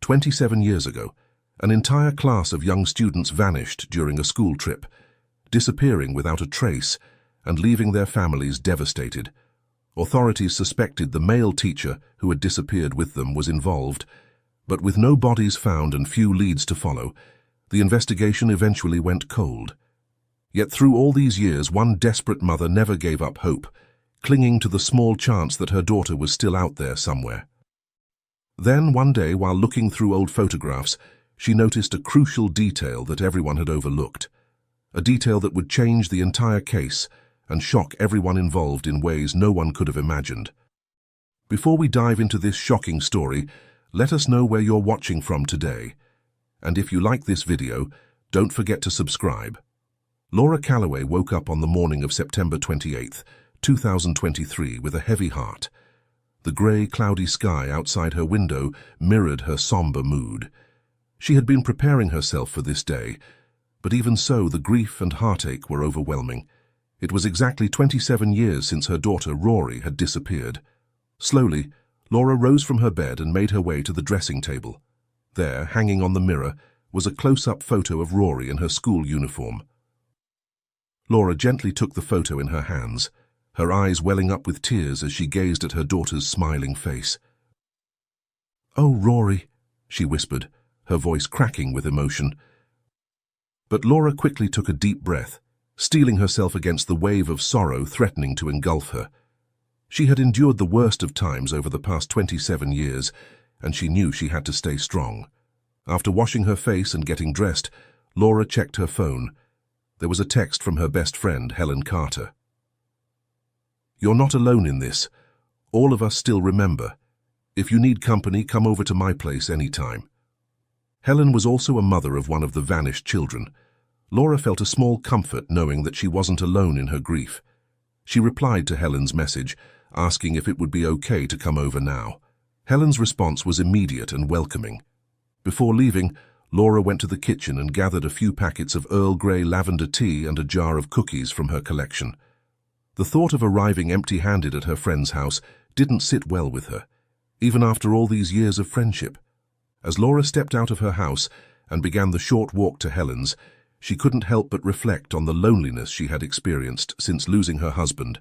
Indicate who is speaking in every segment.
Speaker 1: 27 years ago, an entire class of young students vanished during a school trip, disappearing without a trace and leaving their families devastated. Authorities suspected the male teacher who had disappeared with them was involved, but with no bodies found and few leads to follow, the investigation eventually went cold. Yet through all these years, one desperate mother never gave up hope, clinging to the small chance that her daughter was still out there somewhere. Then, one day, while looking through old photographs, she noticed a crucial detail that everyone had overlooked, a detail that would change the entire case and shock everyone involved in ways no one could have imagined. Before we dive into this shocking story, let us know where you're watching from today. And if you like this video, don't forget to subscribe. Laura Calloway woke up on the morning of September 28, 2023 with a heavy heart. The grey, cloudy sky outside her window mirrored her somber mood. She had been preparing herself for this day, but even so, the grief and heartache were overwhelming. It was exactly 27 years since her daughter Rory had disappeared. Slowly, Laura rose from her bed and made her way to the dressing table. There, hanging on the mirror, was a close-up photo of Rory in her school uniform. Laura gently took the photo in her hands, her eyes welling up with tears as she gazed at her daughter's smiling face. "Oh, Rory," she whispered, her voice cracking with emotion. But Laura quickly took a deep breath, steeling herself against the wave of sorrow threatening to engulf her. She had endured the worst of times over the past 27 years, and she knew she had to stay strong. After washing her face and getting dressed, Laura checked her phone. There was a text from her best friend, Helen Carter. "You're not alone in this. All of us still remember. If you need company, come over to my place anytime." Helen was also a mother of one of the vanished children. Laura felt a small comfort knowing that she wasn't alone in her grief. She replied to Helen's message, asking if it would be okay to come over now. Helen's response was immediate and welcoming. Before leaving, Laura went to the kitchen and gathered a few packets of Earl Grey lavender tea and a jar of cookies from her collection. The thought of arriving empty-handed at her friend's house didn't sit well with her, even after all these years of friendship. As Laura stepped out of her house and began the short walk to Helen's, she couldn't help but reflect on the loneliness she had experienced since losing her husband.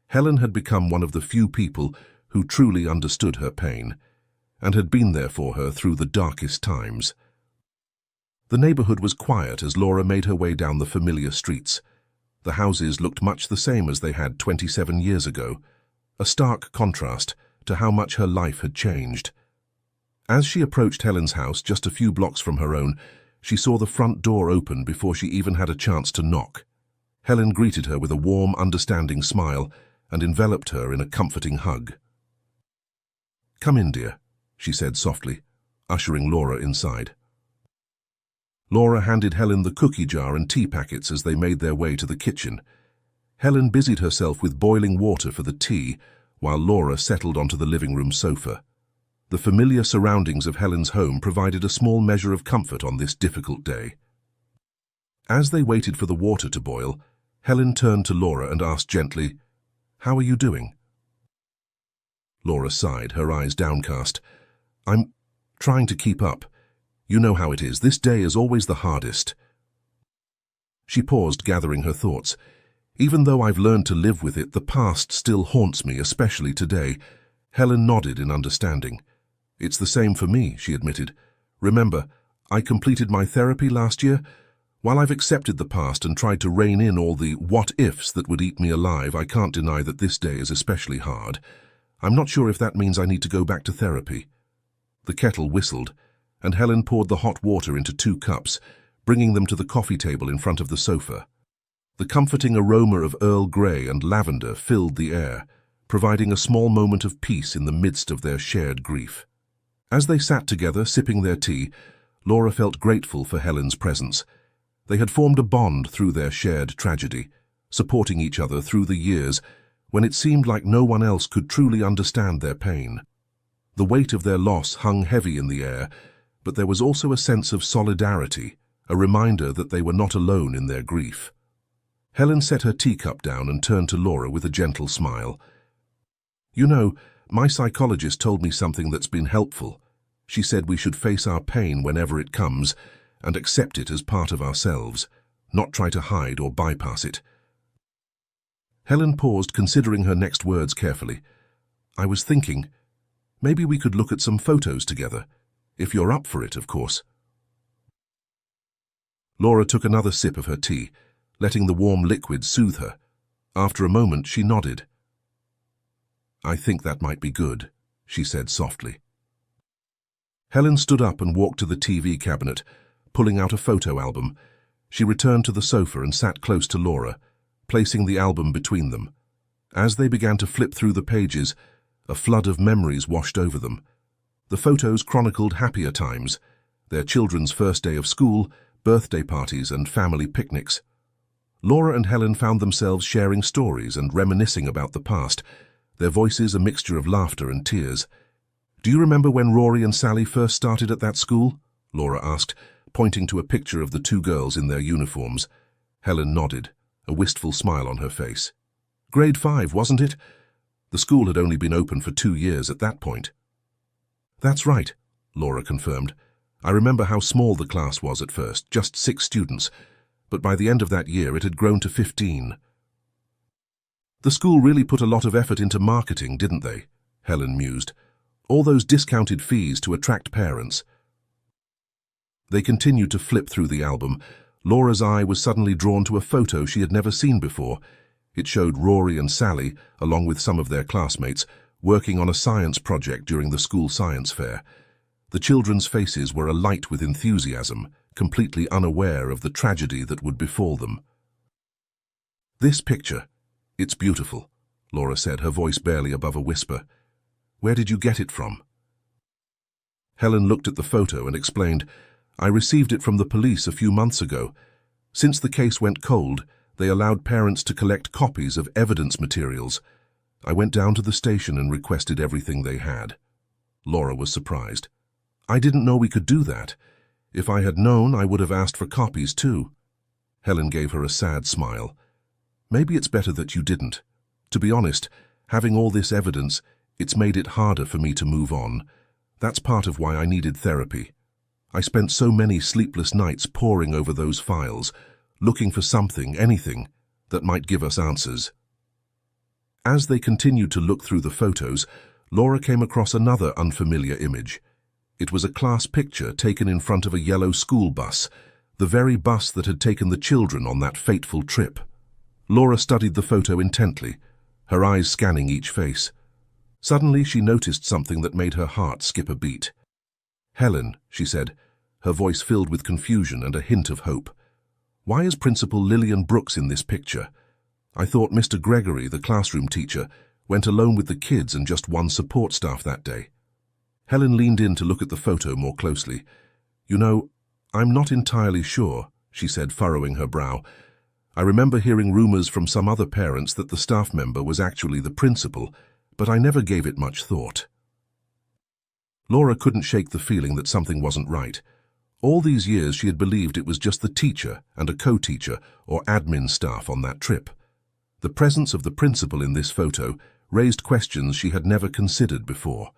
Speaker 1: Helen had become one of the few people who truly understood her pain, and had been there for her through the darkest times. The neighborhood was quiet as Laura made her way down the familiar streets. The houses looked much the same as they had 27 years ago, a stark contrast to how much her life had changed. As she approached Helen's house, just a few blocks from her own, she saw the front door open before she even had a chance to knock. Helen greeted her with a warm, understanding smile and enveloped her in a comforting hug. "Come in, dear," she said softly, ushering Laura inside. Laura handed Helen the cookie jar and tea packets as they made their way to the kitchen. Helen busied herself with boiling water for the tea, while Laura settled onto the living room sofa. The familiar surroundings of Helen's home provided a small measure of comfort on this difficult day. As they waited for the water to boil, Helen turned to Laura and asked gently, "How are you doing?" Laura sighed, her eyes downcast. "I'm trying to keep up. You know how it is. This day is always the hardest." She paused, gathering her thoughts. "Even though I've learned to live with it, the past still haunts me, especially today." Helen nodded in understanding. "It's the same for me," she admitted. "Remember, I completed my therapy last year. While I've accepted the past and tried to rein in all the what-ifs that would eat me alive, I can't deny that this day is especially hard. I'm not sure if that means I need to go back to therapy." The kettle whistled, and Helen poured the hot water into 2 cups, bringing them to the coffee table in front of the sofa. The comforting aroma of Earl Grey and lavender filled the air, providing a small moment of peace in the midst of their shared grief. As they sat together, sipping their tea, Laura felt grateful for Helen's presence. They had formed a bond through their shared tragedy, supporting each other through the years when it seemed like no one else could truly understand their pain. The weight of their loss hung heavy in the air, but there was also a sense of solidarity, a reminder that they were not alone in their grief. Helen set her teacup down and turned to Laura with a gentle smile. "You know, my psychologist told me something that's been helpful. She said we should face our pain whenever it comes and accept it as part of ourselves, not try to hide or bypass it. Helen paused, considering her next words carefully. I was thinking, maybe we could look at some photos together, if you're up for it, of course. Laura took another sip of her tea, letting the warm liquid soothe her. After a moment, she nodded. I think that might be good, she said softly. Helen stood up and walked to the TV cabinet, pulling out a photo album. She returned to the sofa and sat close to Laura, placing the album between them. As they began to flip through the pages, a flood of memories washed over them. The photos chronicled happier times, their children's first day of school, birthday parties and family picnics. Laura and Helen found themselves sharing stories and reminiscing about the past, their voices a mixture of laughter and tears. Do you remember when Rory and Sally first started at that school? Laura asked, pointing to a picture of the two girls in their uniforms. Helen nodded, a wistful smile on her face. Grade 5, wasn't it? The school had only been open for 2 years at that point. That's right, Laura confirmed. I remember how small the class was at first, just 6 students, but by the end of that year it had grown to 15. The school really put a lot of effort into marketing, didn't they? Helen mused. All those discounted fees to attract parents. They continued to flip through the album. Laura's eye was suddenly drawn to a photo she had never seen before. It showed Rory and Sally, along with some of their classmates, working on a science project during the school science fair. The children's faces were alight with enthusiasm, completely unaware of the tragedy that would befall them. This picture, it's beautiful, Laura said, her voice barely above a whisper. Where did you get it from? Helen looked at the photo and explained, I received it from the police a few months ago. Since the case went cold, they allowed parents to collect copies of evidence materials. I went down to the station and requested everything they had. Laura was surprised. I didn't know we could do that. If I had known, I would have asked for copies too. Helen gave her a sad smile. Maybe it's better that you didn't. To be honest, having all this evidence, it's made it harder for me to move on. That's part of why I needed therapy. I spent so many sleepless nights poring over those files, looking for something, anything, that might give us answers. As they continued to look through the photos, Laura came across another unfamiliar image. It was a class picture taken in front of a yellow school bus, the very bus that had taken the children on that fateful trip. Laura studied the photo intently, her eyes scanning each face. Suddenly she noticed something that made her heart skip a beat. Helen, she said, her voice filled with confusion and a hint of hope. Why is Principal Lillian Brooks in this picture? I thought Mr. Gregory, the classroom teacher, went alone with the kids and just one support staff that day. Helen leaned in to look at the photo more closely. You know, I'm not entirely sure, she said, furrowing her brow. I remember hearing rumors from some other parents that the staff member was actually the principal, but I never gave it much thought. Laura couldn't shake the feeling that something wasn't right. All these years she had believed it was just the teacher and a co-teacher or admin staff on that trip. The presence of the principal in this photo raised questions she had never considered before.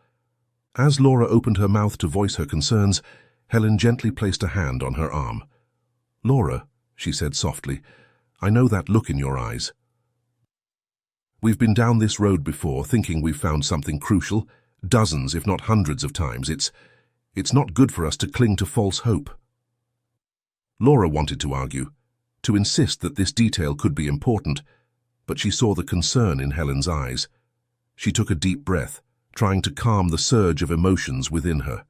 Speaker 1: As Laura opened her mouth to voice her concerns, Helen gently placed a hand on her arm. Laura, she said softly, I know that look in your eyes. We've been down this road before, thinking we've found something crucial, dozens, if not hundreds of times. It's not good for us to cling to false hope. Laura wanted to argue, to insist that this detail could be important, but she saw the concern in Helen's eyes. She took a deep breath, trying to calm the surge of emotions within her.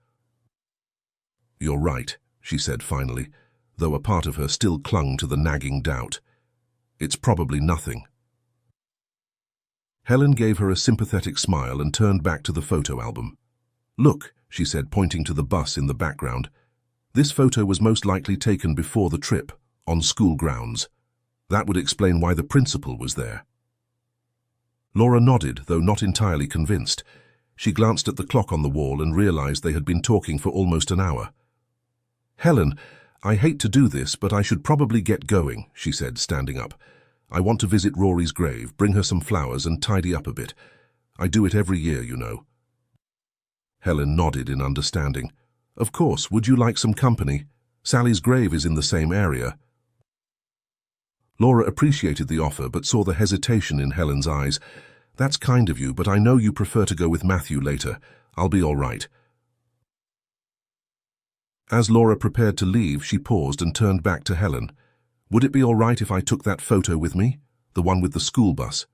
Speaker 1: You're right, she said finally, though a part of her still clung to the nagging doubt. It's probably nothing. Helen gave her a sympathetic smile and turned back to the photo album. Look, she said, pointing to the bus in the background. This photo was most likely taken before the trip, on school grounds. That would explain why the principal was there. Laura nodded, though not entirely convinced. She glanced at the clock on the wall and realized they had been talking for almost an hour. Helen, I hate to do this, but I should probably get going, she said, standing up. I want to visit Rory's grave, bring her some flowers and tidy up a bit. I do it every year, you know. Helen nodded in understanding. Of course, would you like some company? Sally's grave is in the same area. Laura appreciated the offer but saw the hesitation in Helen's eyes. That's kind of you, but I know you prefer to go with Matthew later. I'll be all right. As Laura prepared to leave, she paused and turned back to Helen. Would it be all right if I took that photo with me? The one with the school bus?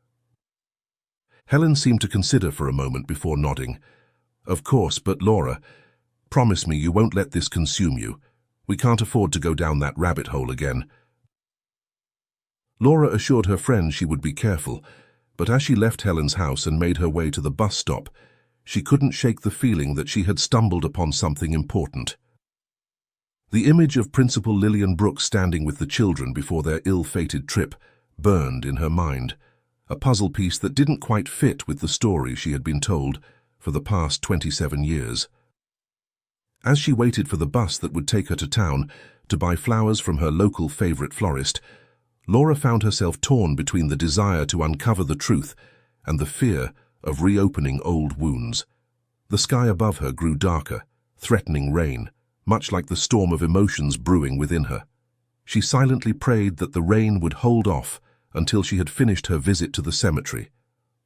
Speaker 1: Helen seemed to consider for a moment before nodding. Of course, but Laura, promise me you won't let this consume you. We can't afford to go down that rabbit hole again. Laura assured her friend she would be careful, but as she left Helen's house and made her way to the bus stop, she couldn't shake the feeling that she had stumbled upon something important. The image of Principal Lillian Brooks standing with the children before their ill-fated trip burned in her mind, a puzzle piece that didn't quite fit with the story she had been told for the past 27 years. As she waited for the bus that would take her to town to buy flowers from her local favorite florist, Laura found herself torn between the desire to uncover the truth and the fear of reopening old wounds. The sky above her grew darker, threatening rain, much like the storm of emotions brewing within her. She silently prayed that the rain would hold off until she had finished her visit to the cemetery,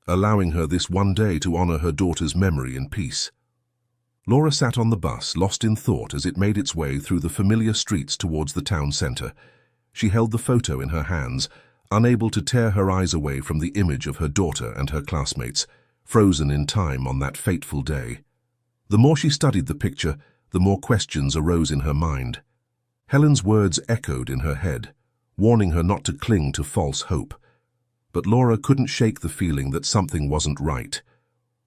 Speaker 1: allowing her this one day to honor her daughter's memory in peace. Laura sat on the bus, lost in thought as it made its way through the familiar streets towards the town center. She held the photo in her hands, unable to tear her eyes away from the image of her daughter and her classmates, frozen in time on that fateful day. The more she studied the picture, the more questions arose in her mind. Helen's words echoed in her head, warning her not to cling to false hope. But Laura couldn't shake the feeling that something wasn't right.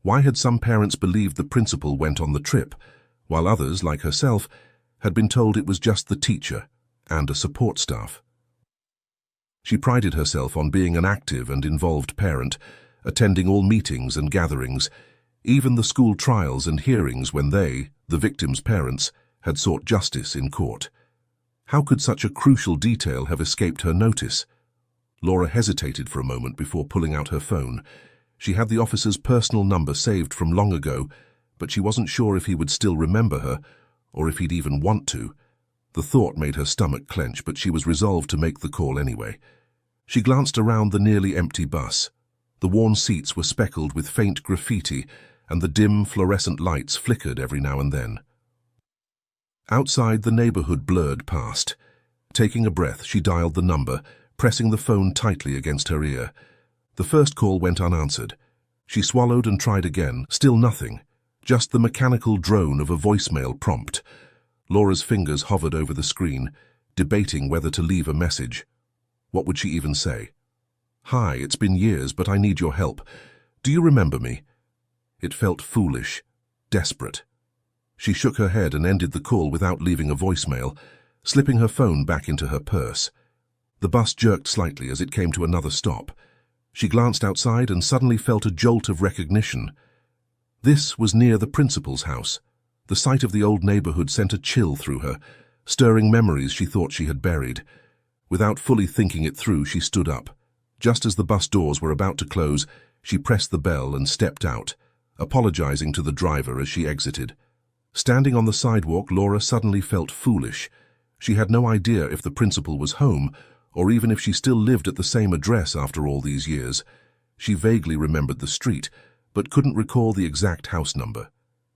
Speaker 1: Why had some parents believed the principal went on the trip, while others, like herself, had been told it was just the teacher and a support staff? She prided herself on being an active and involved parent, attending all meetings and gatherings, even the school trials and hearings when they, the victim's parents, had sought justice in court. How could such a crucial detail have escaped her notice? Laura hesitated for a moment before pulling out her phone. She had the officer's personal number saved from long ago, but she wasn't sure if he would still remember her, or if he'd even want to. The thought made her stomach clench, but she was resolved to make the call anyway. She glanced around the nearly empty bus. The worn seats were speckled with faint graffiti, and the dim fluorescent lights flickered every now and then. Outside, the neighborhood blurred past. Taking a breath, she dialed the number, pressing the phone tightly against her ear. The first call went unanswered. She swallowed and tried again. Still nothing. Just the mechanical drone of a voicemail prompt. Laura's fingers hovered over the screen, debating whether to leave a message. What would she even say? Hi, it's been years, but I need your help. Do you remember me? It felt foolish, desperate. She shook her head and ended the call without leaving a voicemail, slipping her phone back into her purse. The bus jerked slightly as it came to another stop. She glanced outside and suddenly felt a jolt of recognition. This was near the principal's house. The sight of the old neighborhood sent a chill through her, stirring memories she thought she had buried. Without fully thinking it through, she stood up. Just as the bus doors were about to close, she pressed the bell and stepped out, apologizing to the driver as she exited. Standing on the sidewalk, Laura suddenly felt foolish. She had no idea if the principal was home, or even if she still lived at the same address after all these years. She vaguely remembered the street, but couldn't recall the exact house number.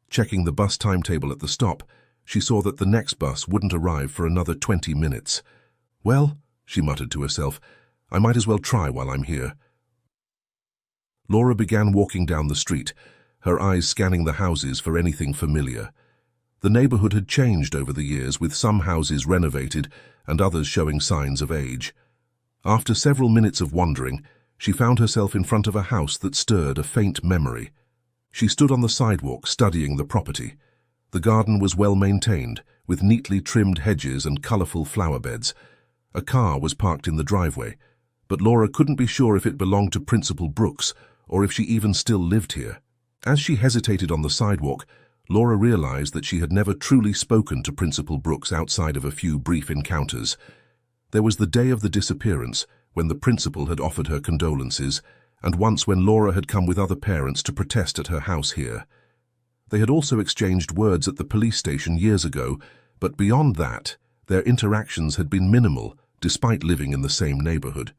Speaker 1: Checking the bus timetable at the stop, she saw that the next bus wouldn't arrive for another 20 minutes. Well, she muttered to herself, I might as well try while I'm here. Laura began walking down the street, her eyes scanning the houses for anything familiar. The neighborhood had changed over the years, with some houses renovated and others showing signs of age. After several minutes of wandering, she found herself in front of a house that stirred a faint memory. She stood on the sidewalk, studying the property. The garden was well maintained, with neatly trimmed hedges and colorful flower beds. A car was parked in the driveway, but Laura couldn't be sure if it belonged to Principal Brooks or if she even still lived here. As she hesitated on the sidewalk, Laura realized that she had never truly spoken to Principal Brooks outside of a few brief encounters. There was the day of the disappearance, when the principal had offered her condolences, and once when Laura had come with other parents to protest at her house here. They had also exchanged words at the police station years ago, but beyond that, their interactions had been minimal, despite living in the same neighborhood.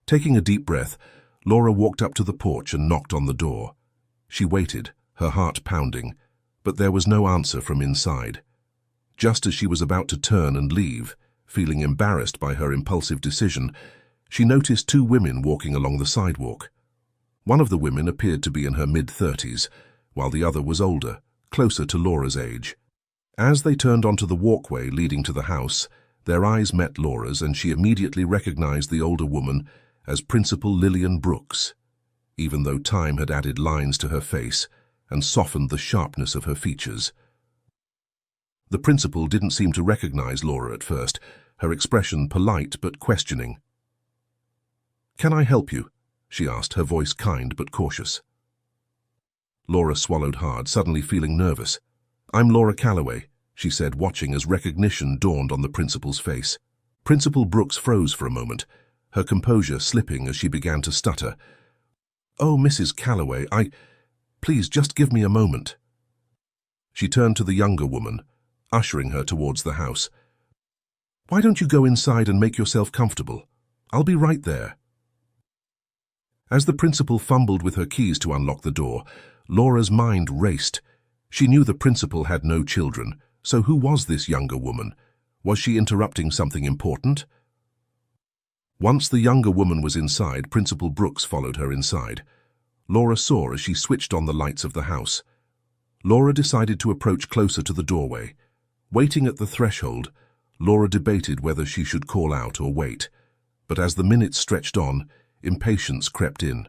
Speaker 1: Taking a deep breath, Laura walked up to the porch and knocked on the door. She waited, her heart pounding, but there was no answer from inside. Just as she was about to turn and leave, feeling embarrassed by her impulsive decision, she noticed two women walking along the sidewalk. One of the women appeared to be in her mid-30s, while the other was older, closer to Laura's age. As they turned onto the walkway leading to the house, their eyes met Laura's, and she immediately recognized the older woman as Principal Lillian Brooks, even though time had added lines to her face and softened the sharpness of her features. The principal didn't seem to recognize Laura at first, her expression polite but questioning. "Can I help you?" she asked, her voice kind but cautious. Laura swallowed hard, suddenly feeling nervous. "I'm Laura Calloway," she said, watching as recognition dawned on the principal's face. Principal Brooks froze for a moment, her composure slipping as she began to stutter. "Oh, Mrs. Calloway, please just give me a moment." She turned to the younger woman, ushering her towards the house. "Why don't you go inside and make yourself comfortable? I'll be right there." As the principal fumbled with her keys to unlock the door, Laura's mind raced. She knew the principal had no children, so who was this younger woman? Was she interrupting something important? Once the younger woman was inside, Principal Brooks followed her inside. Laura saw as she switched on the lights of the house. Laura decided to approach closer to the doorway. Waiting at the threshold, Laura debated whether she should call out or wait. But as the minutes stretched on, impatience crept in.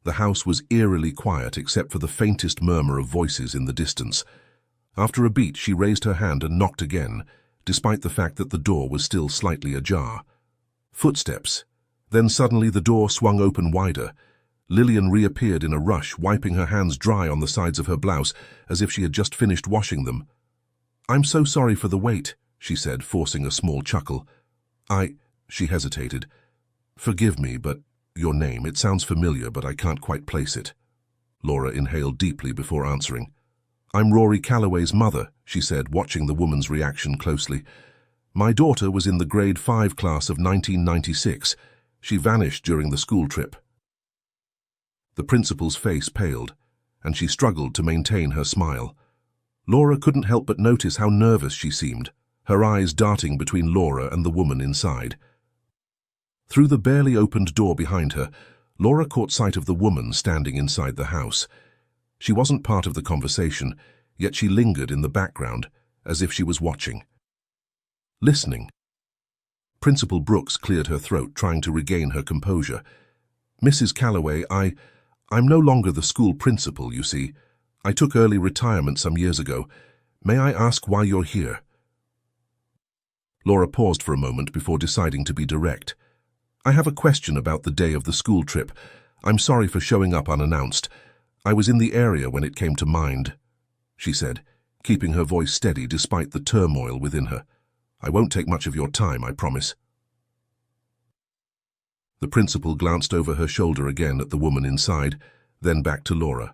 Speaker 1: The house was eerily quiet except for the faintest murmur of voices in the distance. After a beat, she raised her hand and knocked again, despite the fact that the door was still slightly ajar. Footsteps. Then suddenly the door swung open wider. Lillian reappeared in a rush, wiping her hands dry on the sides of her blouse, as if she had just finished washing them. "I'm so sorry for the wait," she said, forcing a small chuckle. She hesitated. "Forgive me, but your name, it sounds familiar, but I can't quite place it." Laura inhaled deeply before answering. "I'm Rory Calloway's mother," she said, watching the woman's reaction closely. "My daughter was in the grade 5 class of 1996. She vanished during the school trip." The principal's face paled, and she struggled to maintain her smile. Laura couldn't help but notice how nervous she seemed, her eyes darting between Laura and the woman inside. Through the barely opened door behind her, Laura caught sight of the woman standing inside the house. She wasn't part of the conversation, yet she lingered in the background, as if she was watching. Listening. Principal Brooks cleared her throat, trying to regain her composure. "Mrs. Calloway, I'm no longer the school principal, you see. I took early retirement some years ago. May I ask why you're here?" Laura paused for a moment before deciding to be direct. "I have a question about the day of the school trip. I'm sorry for showing up unannounced. I was in the area when it came to mind," she said, keeping her voice steady despite the turmoil within her. "I won't take much of your time, I promise." The principal glanced over her shoulder again at the woman inside, then back to Laura.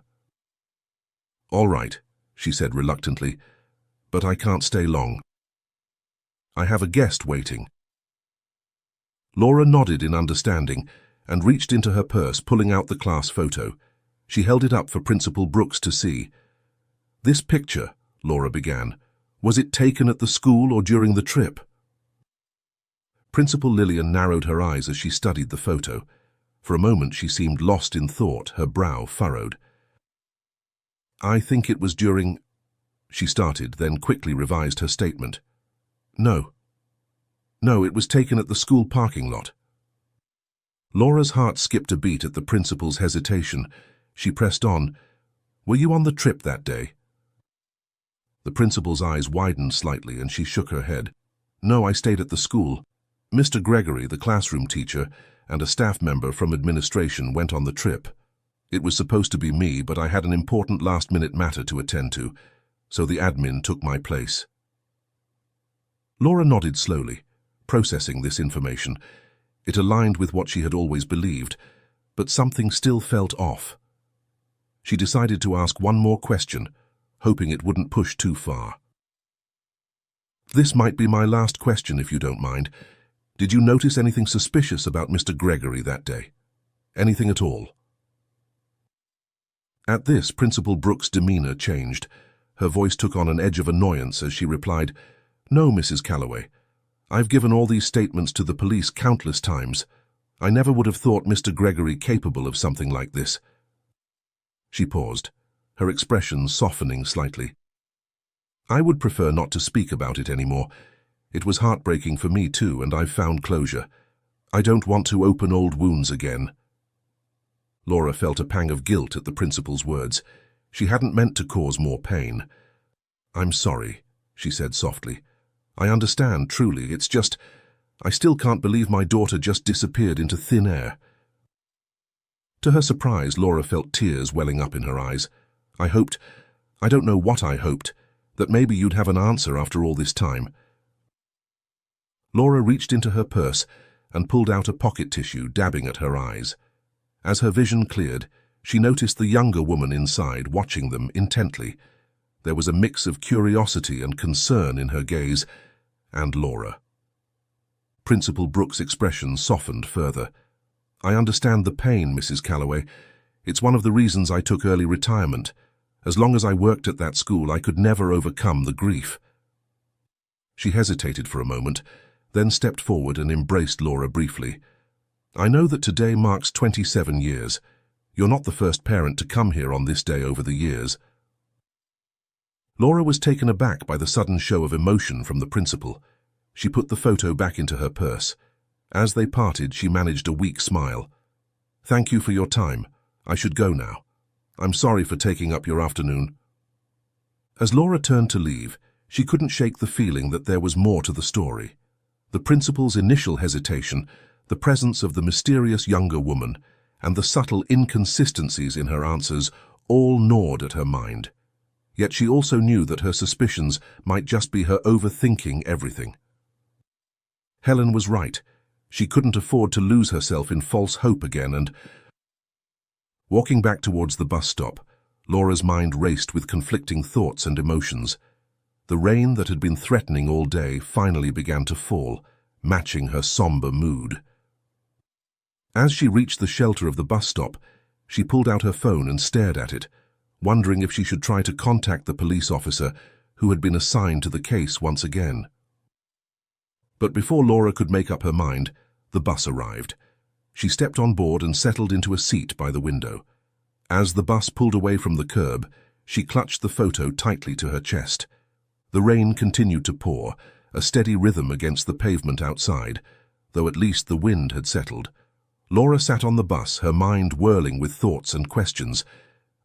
Speaker 1: "All right," she said reluctantly, "but I can't stay long. I have a guest waiting." Laura nodded in understanding and reached into her purse, pulling out the class photo. She held it up for Principal Brooks to see. "This picture," Laura began, "was it taken at the school or during the trip?" Principal Lillian narrowed her eyes as she studied the photo. For a moment she seemed lost in thought, her brow furrowed. "I think it was during—" she started, then quickly revised her statement. No, it was taken at the school parking lot." Laura's heart skipped a beat at the principal's hesitation. She pressed on. "Were you on the trip that day?" The principal's eyes widened slightly and she shook her head. "No, I stayed at the school. Mr. Gregory, the classroom teacher, and a staff member from administration went on the trip. It was supposed to be me, but I had an important last-minute matter to attend to, so the admin took my place." Laura nodded slowly, processing this information. It aligned with what she had always believed, but something still felt off. She decided to ask one more question, hoping it wouldn't push too far. "This might be my last question, if you don't mind. Did you notice anything suspicious about Mr. Gregory that day? Anything at all?" At this, Principal Brooks' demeanor changed. Her voice took on an edge of annoyance as she replied, "No, Mrs. Calloway. I've given all these statements to the police countless times. I never would have thought Mr. Gregory capable of something like this." She paused, her expression softening slightly. "I would prefer not to speak about it anymore. It was heartbreaking for me too, and I've found closure. I don't want to open old wounds again." Laura felt a pang of guilt at the principal's words. She hadn't meant to cause more pain. "I'm sorry," she said softly. "I understand, truly. It's just, I still can't believe my daughter just disappeared into thin air." To her surprise, Laura felt tears welling up in her eyes. "I don't know what I hoped, that maybe you'd have an answer after all this time." Laura reached into her purse and pulled out a pocket tissue, dabbing at her eyes. As her vision cleared, she noticed the younger woman inside watching them intently. There was a mix of curiosity and concern in her gaze, and Laura. Principal Brooks' expression softened further. "I understand the pain, Mrs. Calloway. It's one of the reasons I took early retirement. As long as I worked at that school, I could never overcome the grief." She hesitated for a moment, then stepped forward and embraced Laura briefly. "I know that today marks 27 years. You're not the first parent to come here on this day over the years." Laura was taken aback by the sudden show of emotion from the principal. She put the photo back into her purse. As they parted, she managed a weak smile. "Thank you for your time. I should go now. I'm sorry for taking up your afternoon." As Laura turned to leave, she couldn't shake the feeling that there was more to the story. The principal's initial hesitation, the presence of the mysterious younger woman, and the subtle inconsistencies in her answers all gnawed at her mind. Yet she also knew that her suspicions might just be her overthinking everything. Helen was right. She couldn't afford to lose herself in false hope again, and... Walking back towards the bus stop, Laura's mind raced with conflicting thoughts and emotions. The rain that had been threatening all day finally began to fall, matching her somber mood. As she reached the shelter of the bus stop, she pulled out her phone and stared at it, wondering if she should try to contact the police officer who had been assigned to the case once again. But before Laura could make up her mind, the bus arrived. She stepped on board and settled into a seat by the window. As the bus pulled away from the curb, she clutched the photo tightly to her chest. The rain continued to pour, a steady rhythm against the pavement outside, though at least the wind had settled. Laura sat on the bus, her mind whirling with thoughts and questions.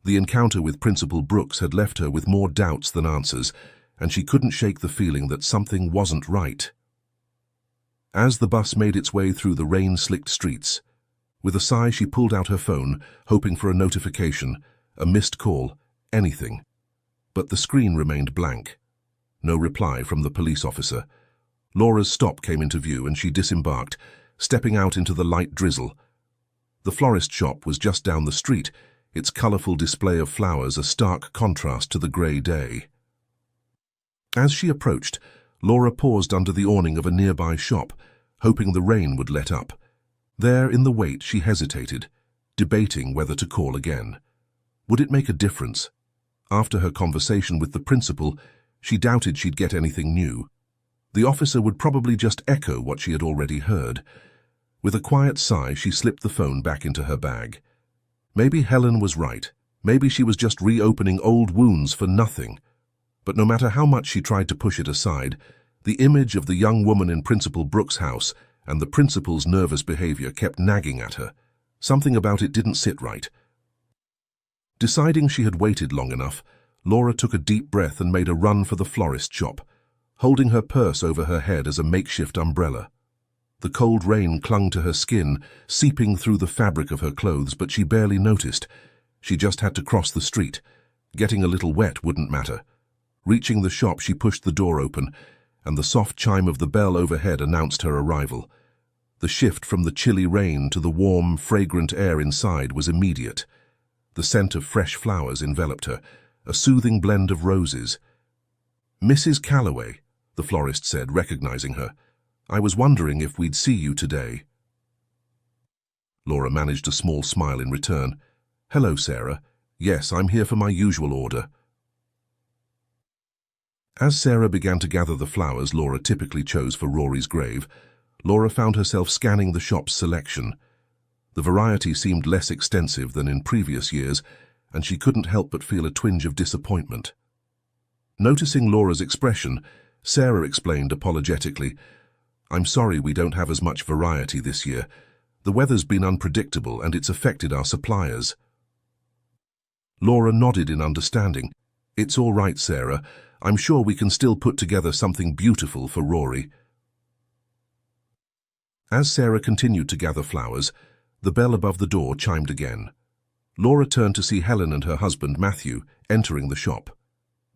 Speaker 1: The encounter with Principal Brooks had left her with more doubts than answers, and she couldn't shake the feeling that something wasn't right. As the bus made its way through the rain-slicked streets, with a sigh she pulled out her phone, hoping for a notification, a missed call, anything. But the screen remained blank. No reply from the police officer. Laura's stop came into view and she disembarked, stepping out into the light drizzle. The florist shop was just down the street, its colourful display of flowers a stark contrast to the grey day. As she approached, Laura paused under the awning of a nearby shop, hoping the rain would let up. There in the wait she hesitated, debating whether to call again. Would it make a difference? After her conversation with the principal, she doubted she'd get anything new. The officer would probably just echo what she had already heard. With a quiet sigh, she slipped the phone back into her bag. Maybe Helen was right. Maybe she was just reopening old wounds for nothing. But no matter how much she tried to push it aside, the image of the young woman in Principal Brooks' house and the principal's nervous behavior kept nagging at her. Something about it didn't sit right. Deciding she had waited long enough, Laura took a deep breath and made a run for the florist shop, holding her purse over her head as a makeshift umbrella. The cold rain clung to her skin, seeping through the fabric of her clothes, but she barely noticed. She just had to cross the street. Getting a little wet wouldn't matter. Reaching the shop, she pushed the door open, and the soft chime of the bell overhead announced her arrival. The shift from the chilly rain to the warm, fragrant air inside was immediate. The scent of fresh flowers enveloped her, a soothing blend of roses. "Mrs. Calloway," the florist said, recognizing her. "I was wondering if we'd see you today." Laura managed a small smile in return. "Hello, Sarah. Yes, I'm here for my usual order." As Sarah began to gather the flowers Laura typically chose for Rory's grave, Laura found herself scanning the shop's selection. The variety seemed less extensive than in previous years, and she couldn't help but feel a twinge of disappointment. Noticing Laura's expression, Sarah explained apologetically, "I'm sorry we don't have as much variety this year. The weather's been unpredictable and it's affected our suppliers." Laura nodded in understanding. "It's all right, Sarah. I'm sure we can still put together something beautiful for Rory." As Sarah continued to gather flowers, the bell above the door chimed again. Laura turned to see Helen and her husband, Matthew, entering the shop.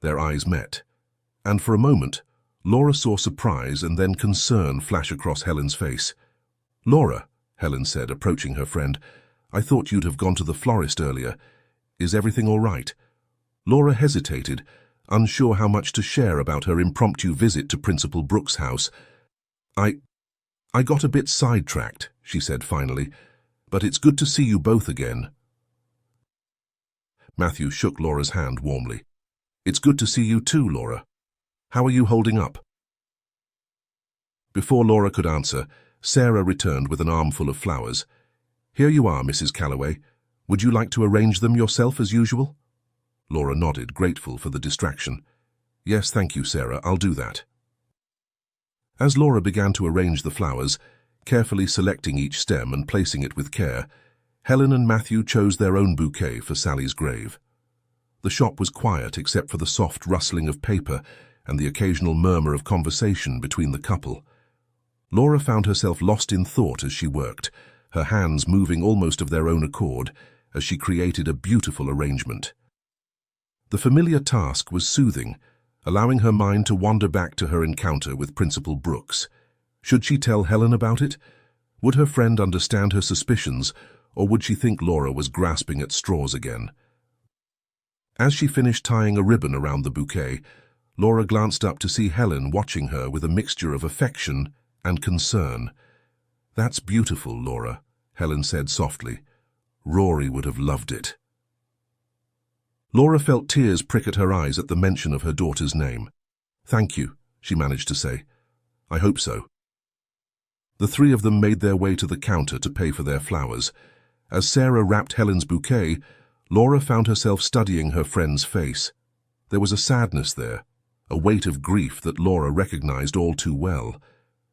Speaker 1: Their eyes met, and for a moment, Laura saw surprise and then concern flash across Helen's face. "Laura," Helen said, approaching her friend, "I thought you'd have gone to the florist earlier. Is everything all right?" Laura hesitated, unsure how much to share about her impromptu visit to Principal Brooks' house. I got a bit sidetracked," she said finally, "but it's good to see you both again." Matthew shook Laura's hand warmly. "It's good to see you too, Laura. How are you holding up?" Before Laura could answer, Sarah returned with an armful of flowers. "Here you are, Mrs. Calloway. Would you like to arrange them yourself as usual?" Laura nodded, grateful for the distraction. "Yes, thank you, Sarah. I'll do that." As Laura began to arrange the flowers, carefully selecting each stem and placing it with care, Helen and Matthew chose their own bouquet for Sally's grave. The shop was quiet except for the soft rustling of paper and the occasional murmur of conversation between the couple. Laura found herself lost in thought as she worked, her hands moving almost of their own accord as she created a beautiful arrangement. The familiar task was soothing, allowing her mind to wander back to her encounter with Principal Brooks. Should she tell Helen about it? Would her friend understand her suspicions, or would she think Laura was grasping at straws again? As she finished tying a ribbon around the bouquet, Laura glanced up to see Helen watching her with a mixture of affection and concern. "That's beautiful, Laura," Helen said softly. "Rory would have loved it." Laura felt tears prick at her eyes at the mention of her daughter's name. "Thank you," she managed to say. "I hope so." The three of them made their way to the counter to pay for their flowers. As Sarah wrapped Helen's bouquet, Laura found herself studying her friend's face. There was a sadness there, a weight of grief that Laura recognized all too well.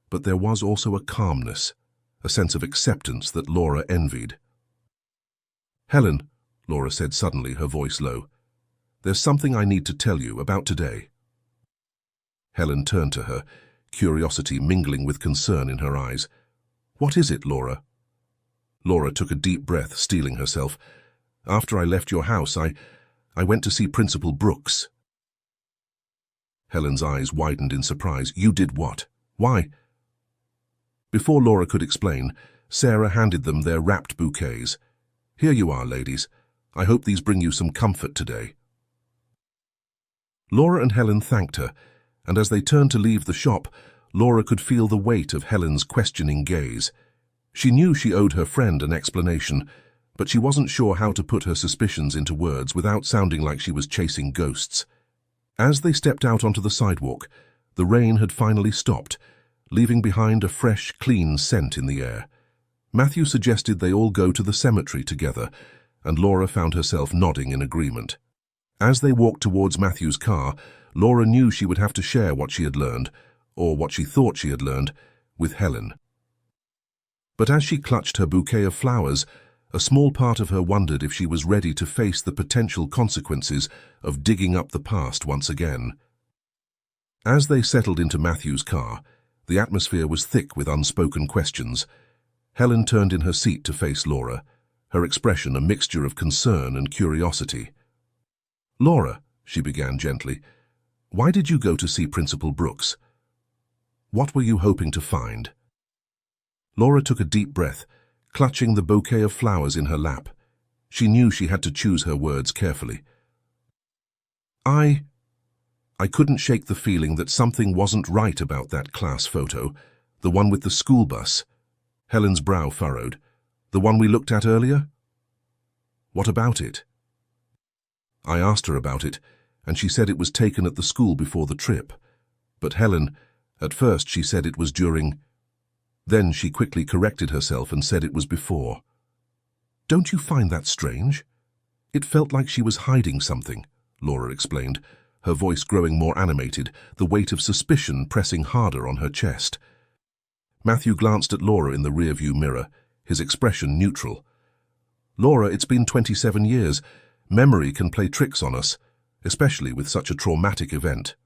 Speaker 1: But there was also a calmness, a sense of acceptance that Laura envied. "Helen," Laura said suddenly, her voice low, "there's something I need to tell you about today." Helen turned to her, curiosity mingling with concern in her eyes. "What is it, Laura?" Laura took a deep breath, steeling herself. "After I left your house, I went to see Principal Brooks." Helen's eyes widened in surprise. "You did what? Why?" Before Laura could explain, Sarah handed them their wrapped bouquets. "Here you are, ladies. I hope these bring you some comfort today." Laura and Helen thanked her, and as they turned to leave the shop, Laura could feel the weight of Helen's questioning gaze. She knew she owed her friend an explanation, but she wasn't sure how to put her suspicions into words without sounding like she was chasing ghosts. As they stepped out onto the sidewalk, the rain had finally stopped, leaving behind a fresh, clean scent in the air. Matthew suggested they all go to the cemetery together, and Laura found herself nodding in agreement. As they walked towards Matthew's car, Laura knew she would have to share what she had learned, or what she thought she had learned, with Helen. But as she clutched her bouquet of flowers, a small part of her wondered if she was ready to face the potential consequences of digging up the past once again. As they settled into Matthew's car, the atmosphere was thick with unspoken questions. Helen turned in her seat to face Laura, her expression a mixture of concern and curiosity. "Laura," she began gently, "why did you go to see Principal Brooks? What were you hoping to find?" Laura took a deep breath, clutching the bouquet of flowers in her lap. She knew she had to choose her words carefully. I couldn't shake the feeling that something wasn't right about that class photo, the one with the school bus. Helen's brow furrowed. The one we looked at earlier? What about it? I asked her about it, and she said it was taken at the school before the trip. But Helen, at first she said it was during. Then she quickly corrected herself and said it was before. Don't you find that strange? It felt like she was hiding something, Laura explained, her voice growing more animated, the weight of suspicion pressing harder on her chest. Matthew glanced at Laura in the rearview mirror, his expression neutral. Laura, it's been 27 years. Memory can play tricks on us, especially with such a traumatic event.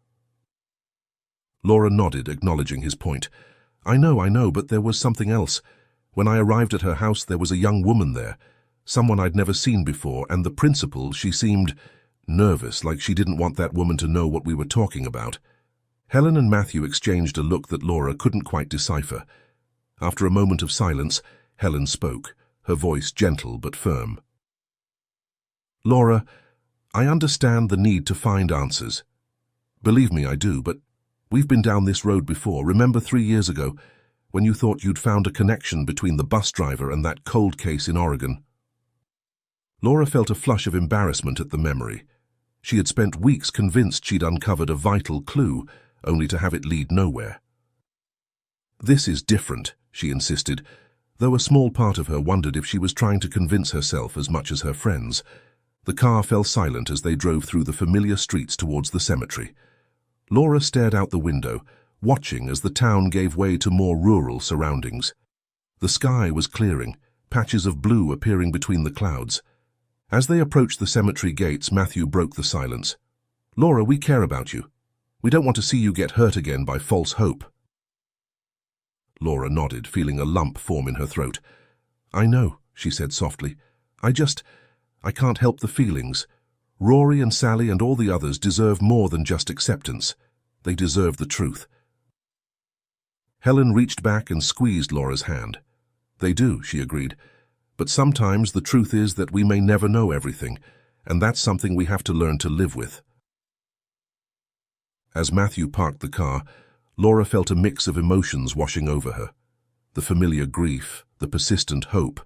Speaker 1: Laura nodded, acknowledging his point. I know, but there was something else. When I arrived at her house, there was a young woman there, someone I'd never seen before, and the principal, she seemed nervous, like she didn't want that woman to know what we were talking about. Helen and Matthew exchanged a look that Laura couldn't quite decipher. After a moment of silence, Helen spoke, her voice gentle but firm. Laura, I understand the need to find answers. Believe me, I do, but we've been down this road before. Remember 3 years ago, when you thought you'd found a connection between the bus driver and that cold case in Oregon? Laura felt a flush of embarrassment at the memory. She had spent weeks convinced she'd uncovered a vital clue, only to have it lead nowhere. This is different, she insisted, though a small part of her wondered if she was trying to convince herself as much as her friends. The car fell silent as they drove through the familiar streets towards the cemetery. Laura stared out the window, watching as the town gave way to more rural surroundings. The sky was clearing, patches of blue appearing between the clouds. As they approached the cemetery gates, Matthew broke the silence. Laura, we care about you. We don't want to see you get hurt again by false hope. Laura nodded, feeling a lump form in her throat. I know, she said softly. I can't help the feelings. Rory and Sally and all the others deserve more than just acceptance. They deserve the truth. Helen reached back and squeezed Laura's hand. They do, she agreed. But sometimes the truth is that we may never know everything, and that's something we have to learn to live with. As Matthew parked the car, Laura felt a mix of emotions washing over her. The familiar grief, the persistent hope,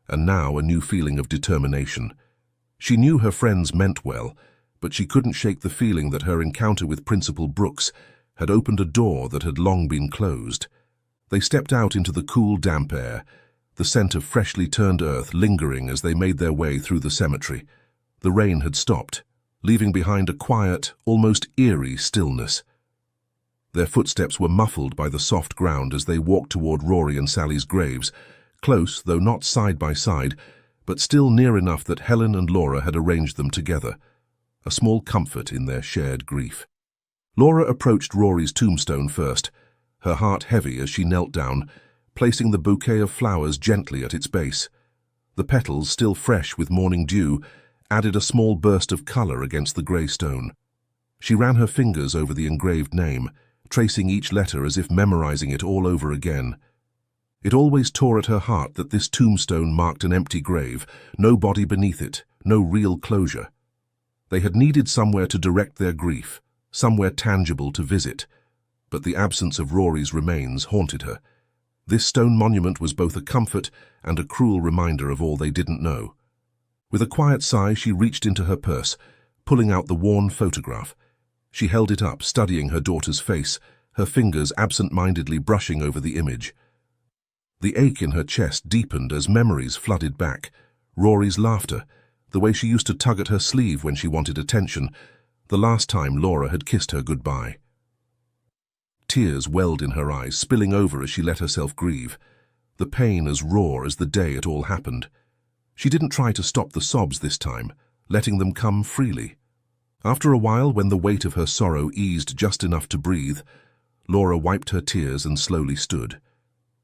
Speaker 1: and now a new feeling of determination. She knew her friends meant well, but she couldn't shake the feeling that her encounter with Principal Brooks had opened a door that had long been closed. They stepped out into the cool, damp air, the scent of freshly turned earth lingering as they made their way through the cemetery. The rain had stopped, leaving behind a quiet, almost eerie stillness. Their footsteps were muffled by the soft ground as they walked toward Rory and Sally's graves, close, though not side by side, but still near enough that Helen and Laura had arranged them together, a small comfort in their shared grief. Laura approached Rory's tombstone first, her heart heavy as she knelt down, placing the bouquet of flowers gently at its base. The petals, still fresh with morning dew, added a small burst of color against the grey stone. She ran her fingers over the engraved name, tracing each letter as if memorizing it all over again. It always tore at her heart that this tombstone marked an empty grave, no body beneath it, no real closure. They had needed somewhere to direct their grief, somewhere tangible to visit, but the absence of Rory's remains haunted her. This stone monument was both a comfort and a cruel reminder of all they didn't know. With a quiet sigh, she reached into her purse, pulling out the worn photograph. She held it up, studying her daughter's face, her fingers absent-mindedly brushing over the image. The ache in her chest deepened as memories flooded back. Rory's laughter, the way she used to tug at her sleeve when she wanted attention, the last time Laura had kissed her goodbye. Tears welled in her eyes, spilling over as she let herself grieve, the pain as raw as the day it all happened. She didn't try to stop the sobs this time, letting them come freely. After a while, when the weight of her sorrow eased just enough to breathe, Laura wiped her tears and slowly stood.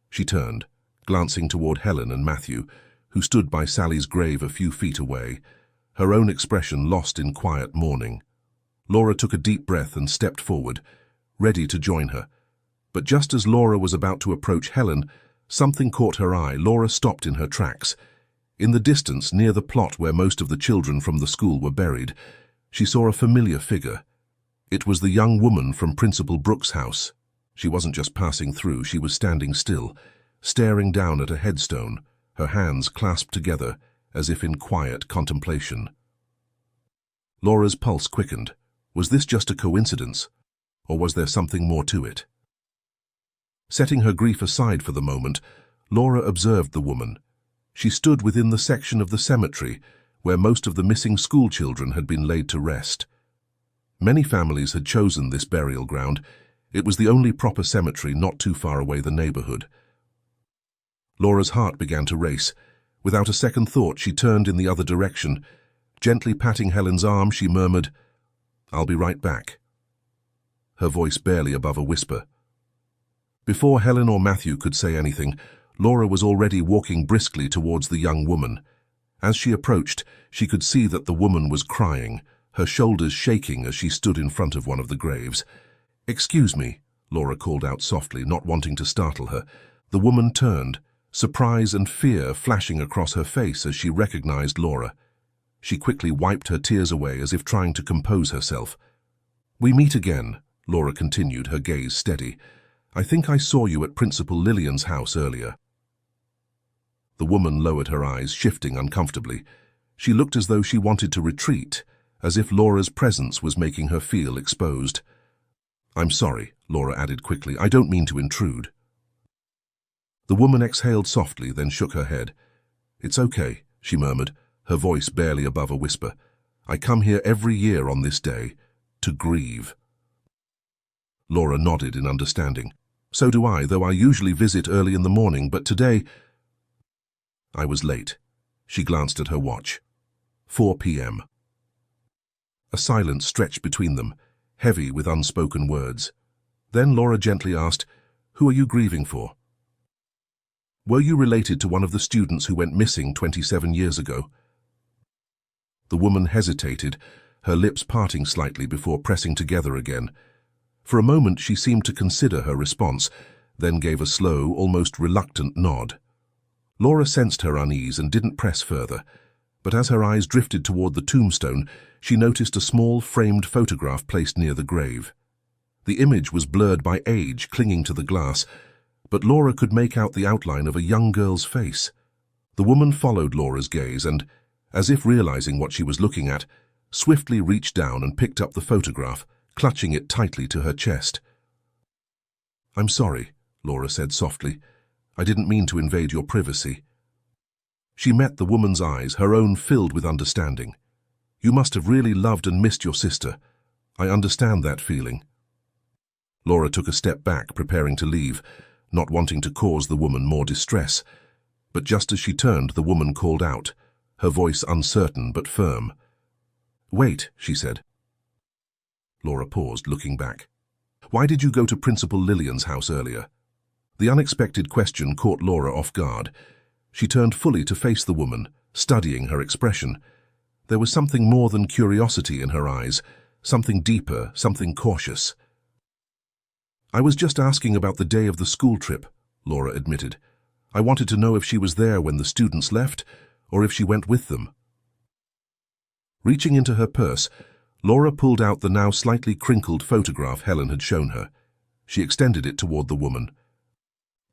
Speaker 1: She turned, glancing toward Helen and Matthew, who stood by Sally's grave a few feet away, her own expression lost in quiet mourning. Laura took a deep breath and stepped forward, ready to join her. But just as Laura was about to approach Helen, something caught her eye. Laura stopped in her tracks. In the distance, near the plot where most of the children from the school were buried, She saw a familiar figure. It was the young woman from Principal Brooks' house. She wasn't just passing through, she was standing still, staring down at a headstone, her hands clasped together as if in quiet contemplation. Laura's pulse quickened. Was this just a coincidence, or was there something more to it? Setting her grief aside for the moment, Laura observed the woman. She stood within the section of the cemetery where most of the missing schoolchildren had been laid to rest. Many families had chosen this burial ground. It was the only proper cemetery not too far away the neighborhood. Laura's heart began to race. Without a second thought, she turned in the other direction. Gently patting Helen's arm, she murmured, "I'll be right back," her voice barely above a whisper. Before Helen or Matthew could say anything, Laura was already walking briskly towards the young woman. As she approached, she could see that the woman was crying, her shoulders shaking as she stood in front of one of the graves. "Excuse me," Laura called out softly, not wanting to startle her. The woman turned, surprise and fear flashing across her face as she recognized Laura. She quickly wiped her tears away as if trying to compose herself. "We meet again," Laura continued, her gaze steady. "I think I saw you at Principal Lillian's house earlier." The woman lowered her eyes, shifting uncomfortably. She looked as though she wanted to retreat, as if Laura's presence was making her feel exposed. "I'm sorry," Laura added quickly. "I don't mean to intrude." The woman exhaled softly, then shook her head. "It's okay," she murmured, her voice barely above a whisper. "I come here every year on this day, to grieve." Laura nodded in understanding. "So do I, though I usually visit early in the morning, but today—" "I was late." She glanced at her watch. 4 p.m. A silence stretched between them, heavy with unspoken words. Then Laura gently asked, "Who are you grieving for?" "Were you related to one of the students who went missing 27 years ago?" The woman hesitated, her lips parting slightly before pressing together again. For a moment she seemed to consider her response, then gave a slow, almost reluctant nod. Laura sensed her unease and didn't press further, but as her eyes drifted toward the tombstone, she noticed a small framed photograph placed near the grave. The image was blurred by age clinging to the glass, but Laura could make out the outline of a young girl's face. The woman followed Laura's gaze and, as if realizing what she was looking at, swiftly reached down and picked up the photograph, clutching it tightly to her chest. "I'm sorry," Laura said softly. "I didn't mean to invade your privacy." She met the woman's eyes, her own filled with understanding. "You must have really loved and missed your sister. I understand that feeling." Laura took a step back, preparing to leave, not wanting to cause the woman more distress. But just as she turned, the woman called out, her voice uncertain but firm. "Wait," she said. Laura paused, looking back. "Why did you go to Principal Lillian's house earlier?" The unexpected question caught Laura off guard. She turned fully to face the woman, studying her expression. There was something more than curiosity in her eyes, something deeper, something cautious. "I was just asking about the day of the school trip," Laura admitted. "I wanted to know if she was there when the students left, or if she went with them." Reaching into her purse, Laura pulled out the now slightly crinkled photograph Helen had shown her. She extended it toward the woman.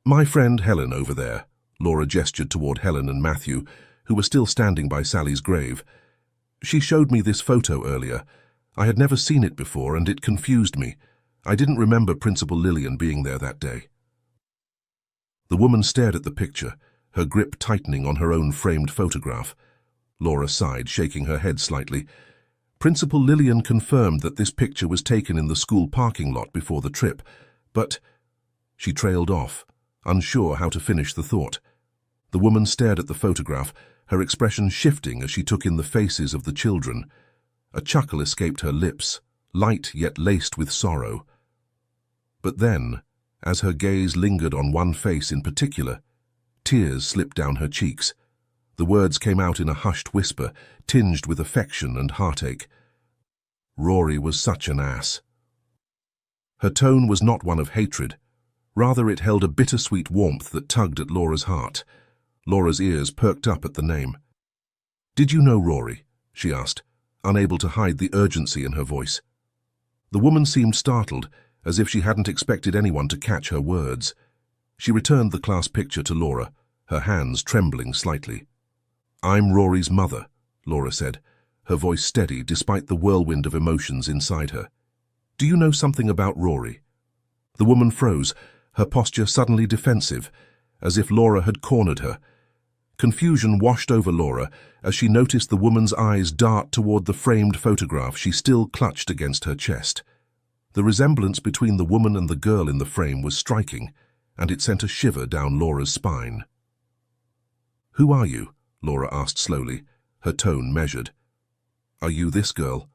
Speaker 1: "My friend Helen over there," Laura gestured toward Helen and Matthew, who were still standing by Sally's grave. "She showed me this photo earlier. I had never seen it before, and it confused me. I didn't remember Principal Lillian being there that day." The woman stared at the picture, her grip tightening on her own framed photograph. Laura sighed, shaking her head slightly. Principal Lillian confirmed that this picture was taken in the school parking lot before the trip, but— She trailed off, unsure how to finish the thought. The woman stared at the photograph, her expression shifting as she took in the faces of the children. A chuckle escaped her lips, light yet laced with sorrow. But then, as her gaze lingered on one face in particular, tears slipped down her cheeks. The words came out in a hushed whisper, tinged with affection and heartache. "Rory was such an ass." Her tone was not one of hatred. Rather, it held a bittersweet warmth that tugged at Laura's heart. Laura's ears perked up at the name. "Did you know Rory?" she asked. unable to hide the urgency in her voice. The woman seemed startled, as if she hadn't expected anyone to catch her words. She returned the class picture to Laura, her hands trembling slightly. "I'm Rory's mother," Laura said, her voice steady despite the whirlwind of emotions inside her. "Do you know something about Rory?" The woman froze, her posture suddenly defensive, as if Laura had cornered her. Confusion washed over Laura as she noticed the woman's eyes dart toward the framed photograph she still clutched against her chest. The resemblance between the woman and the girl in the frame was striking, and it sent a shiver down Laura's spine. "Who are you?" Laura asked slowly, her tone measured. "Are you this girl?"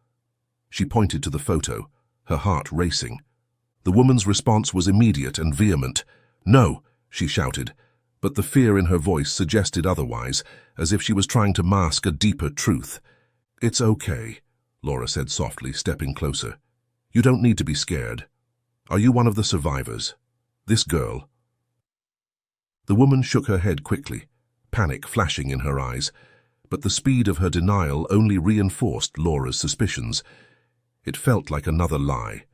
Speaker 1: She pointed to the photo, her heart racing. The woman's response was immediate and vehement. "No!" she shouted, but the fear in her voice suggested otherwise, as if she was trying to mask a deeper truth. "It's okay," Laura said softly, stepping closer. "You don't need to be scared. Are you one of the survivors? This girl?" The woman shook her head quickly, panic flashing in her eyes, but the speed of her denial only reinforced Laura's suspicions. It felt like another lie.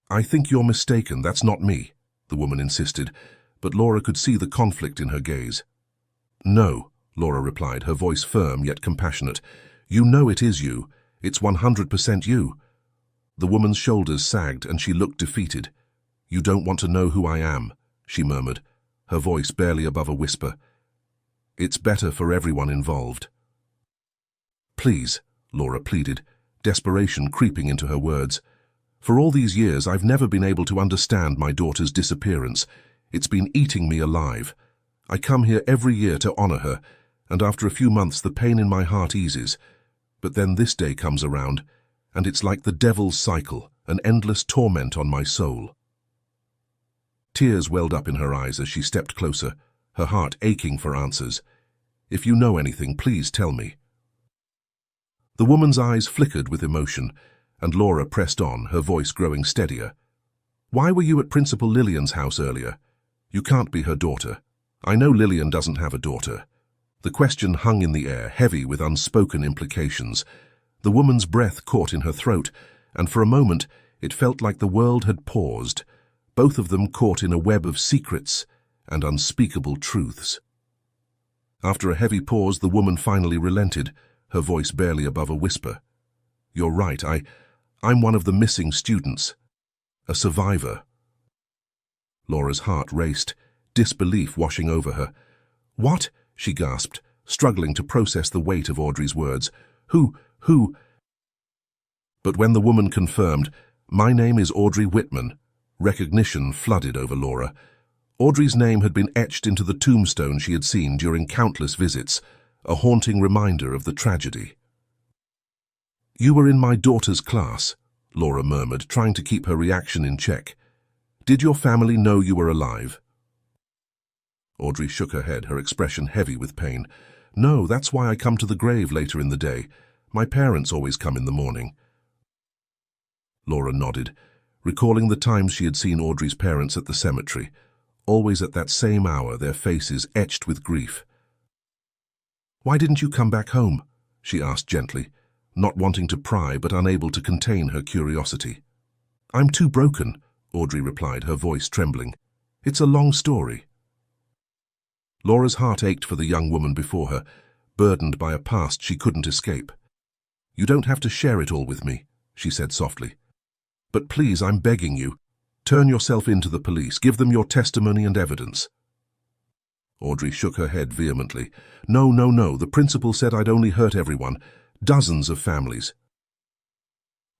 Speaker 1: "I think you're mistaken, that's not me," the woman insisted, but Laura could see the conflict in her gaze. "No," Laura replied, her voice firm yet compassionate. "You know it is you. It's 100% you." The woman's shoulders sagged and she looked defeated. "You don't want to know who I am," she murmured, her voice barely above a whisper. "It's better for everyone involved." "Please," Laura pleaded, desperation creeping into her words. "For all these years, I've never been able to understand my daughter's disappearance. It's been eating me alive. I come here every year to honor her, and after a few months the pain in my heart eases. But then this day comes around, and it's like the devil's cycle, an endless torment on my soul." Tears welled up in her eyes as she stepped closer, her heart aching for answers. "If you know anything, please tell me." The woman's eyes flickered with emotion, and Laura pressed on, her voice growing steadier. "Why were you at Principal Lillian's house earlier? You can't be her daughter. I know Lillian doesn't have a daughter." The question hung in the air, heavy with unspoken implications. The woman's breath caught in her throat, and for a moment it felt like the world had paused, both of them caught in a web of secrets and unspeakable truths. After a heavy pause, the woman finally relented, her voice barely above a whisper. "You're right, I'm one of the missing students. A survivor." Laura's heart raced, disbelief washing over her. "What?" she gasped, struggling to process the weight of Audrey's words. Who? But when the woman confirmed, "My name is Audrey Whitman," recognition flooded over Laura. Audrey's name had been etched into the tombstone she had seen during countless visits, a haunting reminder of the tragedy. "You were in my daughter's class," Laura murmured, trying to keep her reaction in check. "Did your family know you were alive?" Audrey shook her head, her expression heavy with pain. "No, that's why I come to the grave later in the day. My parents always come in the morning." Laura nodded, recalling the times she had seen Audrey's parents at the cemetery, always at that same hour, their faces etched with grief. "Why didn't you come back home?" she asked gently, not wanting to pry but unable to contain her curiosity. "I'm too broken," Audrey replied, her voice trembling. "It's a long story." Laura's heart ached for the young woman before her, burdened by a past she couldn't escape. "You don't have to share it all with me," she said softly. "But please, I'm begging you, turn yourself in to the police, give them your testimony and evidence." Audrey shook her head vehemently. No, the principal said I'd only hurt everyone, dozens of families."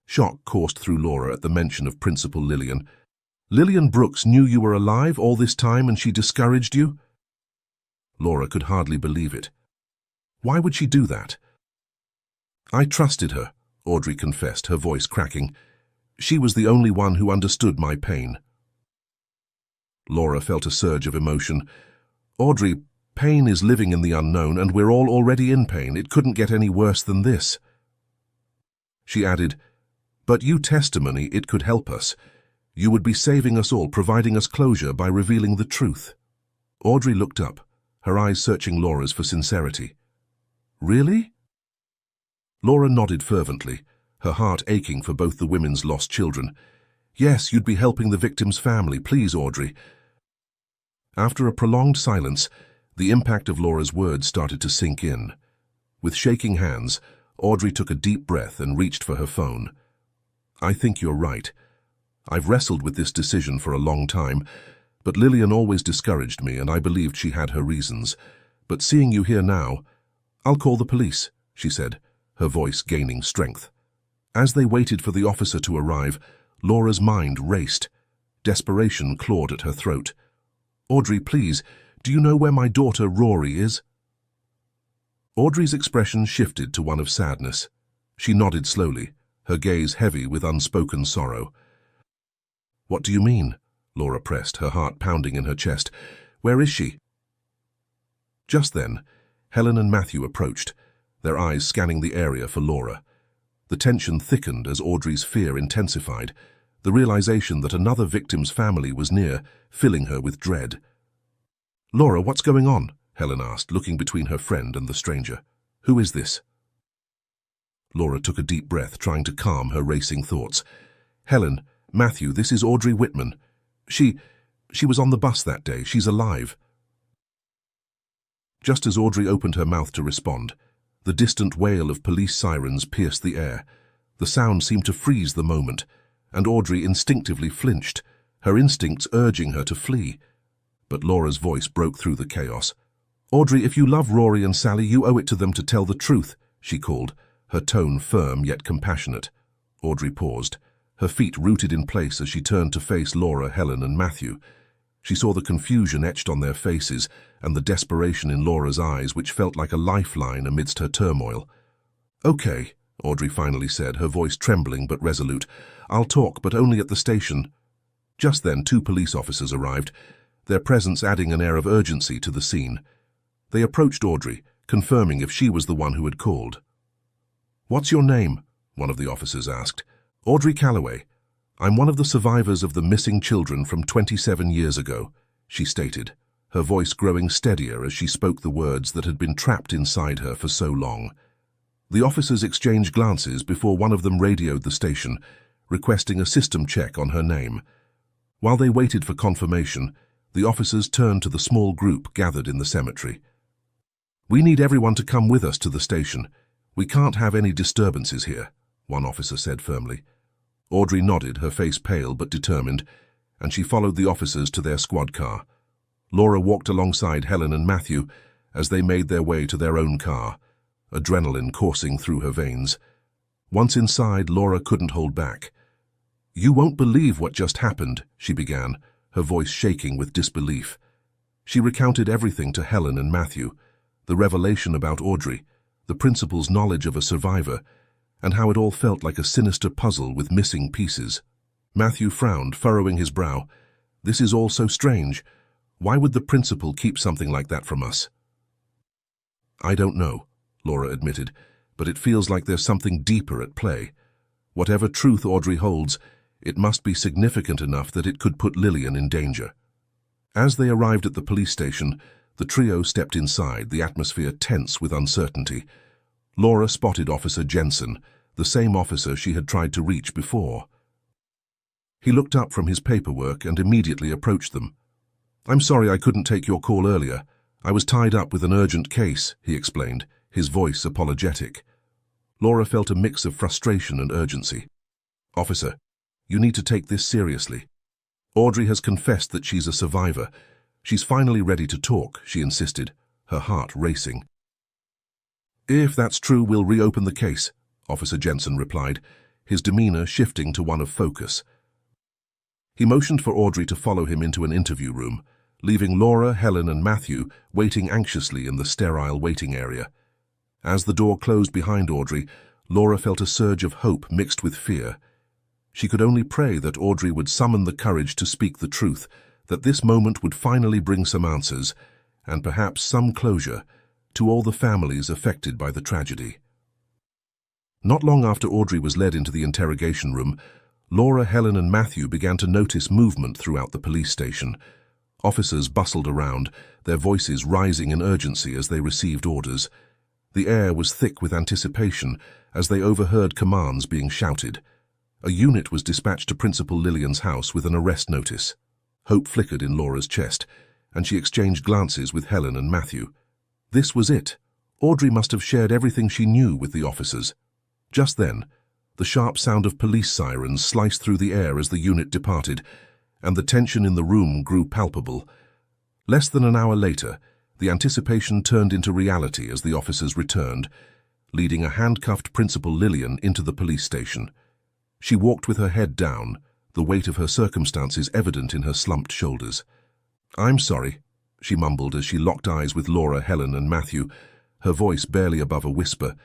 Speaker 1: Shock coursed through Laura at the mention of Principal Lillian. "Lillian Brooks knew you were alive all this time and she discouraged you?" Laura could hardly believe it. "Why would she do that?" "I trusted her," Audrey confessed, her voice cracking. "She was the only one who understood my pain." Laura felt a surge of emotion. "Audrey, pain is living in the unknown, and we're all already in pain. It couldn't get any worse than this." She added, "But you testimony, it could help us. You would be saving us all, providing us closure by revealing the truth." Audrey looked up, her eyes searching Laura's for sincerity. "Really?" Laura nodded fervently, her heart aching for both the women's lost children. Yes, you'd be helping the victim's family, please, Audrey. After a prolonged silence, the impact of Laura's words started to sink in. With shaking hands, Audrey took a deep breath and reached for her phone. I think you're right. I've wrestled with this decision for a long time, but Lillian always discouraged me and I believed she had her reasons. But seeing you here now, I'll call the police, she said, her voice gaining strength. As they waited for the officer to arrive, Laura's mind raced. Desperation clawed at her throat. Audrey, please, do you know where my daughter Rory is? Audrey's expression shifted to one of sadness. She nodded slowly, her gaze heavy with unspoken sorrow. What do you mean? Laura pressed, her heart pounding in her chest. Where is she? Just then, Helen and Matthew approached, their eyes scanning the area for Laura. The tension thickened as Audrey's fear intensified, the realization that another victim's family was near, filling her with dread. Laura, what's going on? Helen asked, looking between her friend and the stranger. Who is this? Laura took a deep breath, trying to calm her racing thoughts. Helen, Matthew, this is Audrey Whitman. She was on the bus that day. She's alive. Just as Audrey opened her mouth to respond, the distant wail of police sirens pierced the air. The sound seemed to freeze the moment, and Audrey instinctively flinched, her instincts urging her to flee. But Laura's voice broke through the chaos. Audrey, if you love Rory and Sally, you owe it to them to tell the truth, she called, her tone firm yet compassionate. Audrey paused, her feet rooted in place as she turned to face Laura, Helen and Matthew. She saw the confusion etched on their faces and the desperation in Laura's eyes, which felt like a lifeline amidst her turmoil. Okay, Audrey finally said, her voice trembling but resolute. I'll talk, but only at the station. Just then, 2 police officers arrived, their presence adding an air of urgency to the scene. They approached Audrey, confirming if she was the one who had called. What's your name? One of the officers asked. Audrey Calloway. I'm one of the survivors of the missing children from 27 years ago, she stated, her voice growing steadier as she spoke the words that had been trapped inside her for so long. The officers exchanged glances before one of them radioed the station, requesting a system check on her name. While they waited for confirmation, the officers turned to the small group gathered in the cemetery. We need everyone to come with us to the station. We can't have any disturbances here, one officer said firmly. Audrey nodded, her face pale but determined, and she followed the officers to their squad car. Laura walked alongside Helen and Matthew as they made their way to their own car, adrenaline coursing through her veins. Once inside, Laura couldn't hold back. You won't believe what just happened, she began, her voice shaking with disbelief. She recounted everything to Helen and Matthew, the revelation about Audrey, the principal's knowledge of a survivor, and how it all felt like a sinister puzzle with missing pieces. Matthew frowned, furrowing his brow. This is all so strange. Why would the principal keep something like that from us? I don't know, Laura admitted, but it feels like there's something deeper at play. Whatever truth Audrey holds, it must be significant enough that it could put Lillian in danger. As they arrived at the police station, the trio stepped inside, the atmosphere tense with uncertainty. Laura spotted Officer Jensen, the same officer she had tried to reach before. He looked up from his paperwork and immediately approached them. I'm sorry I couldn't take your call earlier. I was tied up with an urgent case, he explained, his voice apologetic. Laura felt a mix of frustration and urgency. Officer, you need to take this seriously. Audrey has confessed that she's a survivor. She's finally ready to talk, she insisted, her heart racing. If that's true, we'll reopen the case, Officer Jensen replied, his demeanor shifting to one of focus. He motioned for Audrey to follow him into an interview room, leaving Laura, Helen and Matthew waiting anxiously in the sterile waiting area. As the door closed behind Audrey, Laura felt a surge of hope mixed with fear. She could only pray that Audrey would summon the courage to speak the truth, that this moment would finally bring some answers, and perhaps some closure, to all the families affected by the tragedy. Not long after Audrey was led into the interrogation room, Laura, Helen and Matthew began to notice movement throughout the police station. Officers bustled around, their voices rising in urgency as they received orders. The air was thick with anticipation as they overheard commands being shouted. A unit was dispatched to Principal Lillian's house with an arrest notice. Hope flickered in Laura's chest, and she exchanged glances with Helen and Matthew. This was it. Audrey must have shared everything she knew with the officers. Just then, the sharp sound of police sirens sliced through the air as the unit departed, and the tension in the room grew palpable. Less than an hour later, the anticipation turned into reality as the officers returned, leading a handcuffed Principal Lillian into the police station. She walked with her head down, the weight of her circumstances evident in her slumped shoulders. "I'm sorry," she mumbled as she locked eyes with Laura, Helen, and Matthew, her voice barely above a whisper.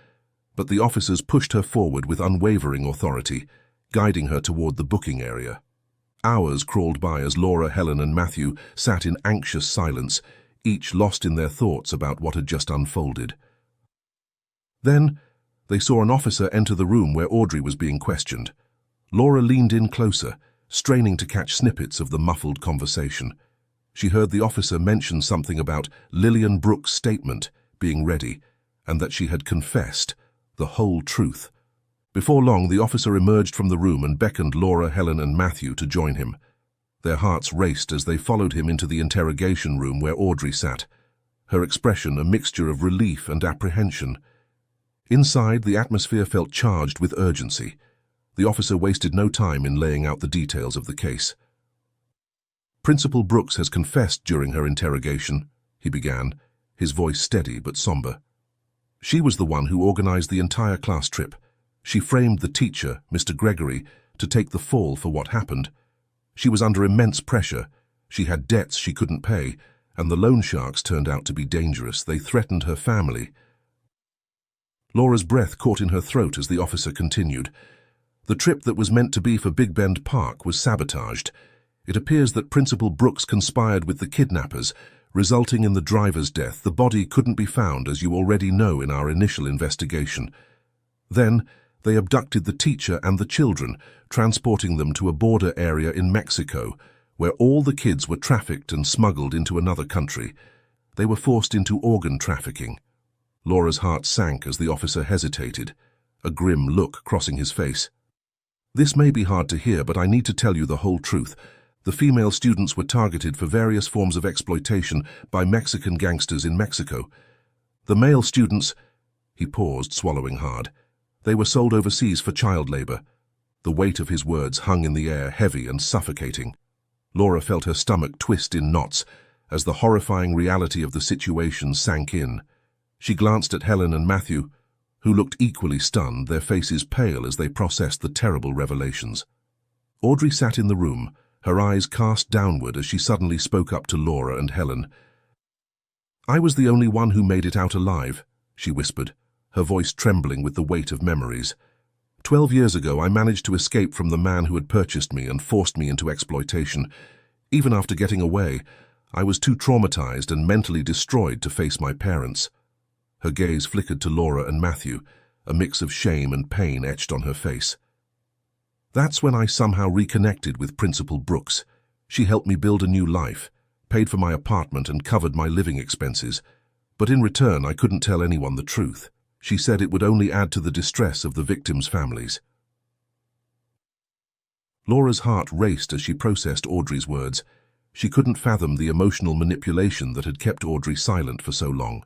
Speaker 1: But the officers pushed her forward with unwavering authority, guiding her toward the booking area. Hours crawled by as Laura, Helen, and Matthew sat in anxious silence, each lost in their thoughts about what had just unfolded. Then, they saw an officer enter the room where Audrey was being questioned. Laura leaned in closer, straining to catch snippets of the muffled conversation. She heard the officer mention something about Lillian Brooks' statement being ready, and that she had confessed the whole truth. Before long, the officer emerged from the room and beckoned Laura, Helen, and Matthew to join him. Their hearts raced as they followed him into the interrogation room where Audrey sat, her expression a mixture of relief and apprehension. Inside, the atmosphere felt charged with urgency. The officer wasted no time in laying out the details of the case. "Principal Brooks has confessed during her interrogation," he began, his voice steady but somber. "She was the one who organized the entire class trip. She framed the teacher, Mr. Gregory, to take the fall for what happened. She was under immense pressure. She had debts she couldn't pay, and the loan sharks turned out to be dangerous. They threatened her family." Laura's breath caught in her throat as the officer continued. "The trip that was meant to be for Big Bend Park was sabotaged. It appears that Principal Brooks conspired with the kidnappers, resulting in the driver's death. The body couldn't be found, as you already know in our initial investigation. Then, they abducted the teacher and the children, transporting them to a border area in Mexico, where all the kids were trafficked and smuggled into another country. They were forced into organ trafficking." Laura's heart sank as the officer hesitated, a grim look crossing his face. "This may be hard to hear, but I need to tell you the whole truth. The female students were targeted for various forms of exploitation by Mexican gangsters in Mexico. The male students—" He paused, swallowing hard. "They were sold overseas for child labor." The weight of his words hung in the air, heavy and suffocating. Laura felt her stomach twist in knots as the horrifying reality of the situation sank in. She glanced at Helen and Matthew, who looked equally stunned, their faces pale as they processed the terrible revelations. Audrey sat in the room, her eyes cast downward as she suddenly spoke up to Laura and Helen. "I was the only one who made it out alive," she whispered, her voice trembling with the weight of memories. 12 years ago, I managed to escape from the man who had purchased me and forced me into exploitation. Even after getting away, I was too traumatized and mentally destroyed to face my parents." Her gaze flickered to Laura and Matthew, a mix of shame and pain etched on her face. "That's when I somehow reconnected with Principal Brooks. She helped me build a new life, paid for my apartment and covered my living expenses. But in return, I couldn't tell anyone the truth. She said it would only add to the distress of the victims' families." Laura's heart raced as she processed Audrey's words. She couldn't fathom the emotional manipulation that had kept Audrey silent for so long.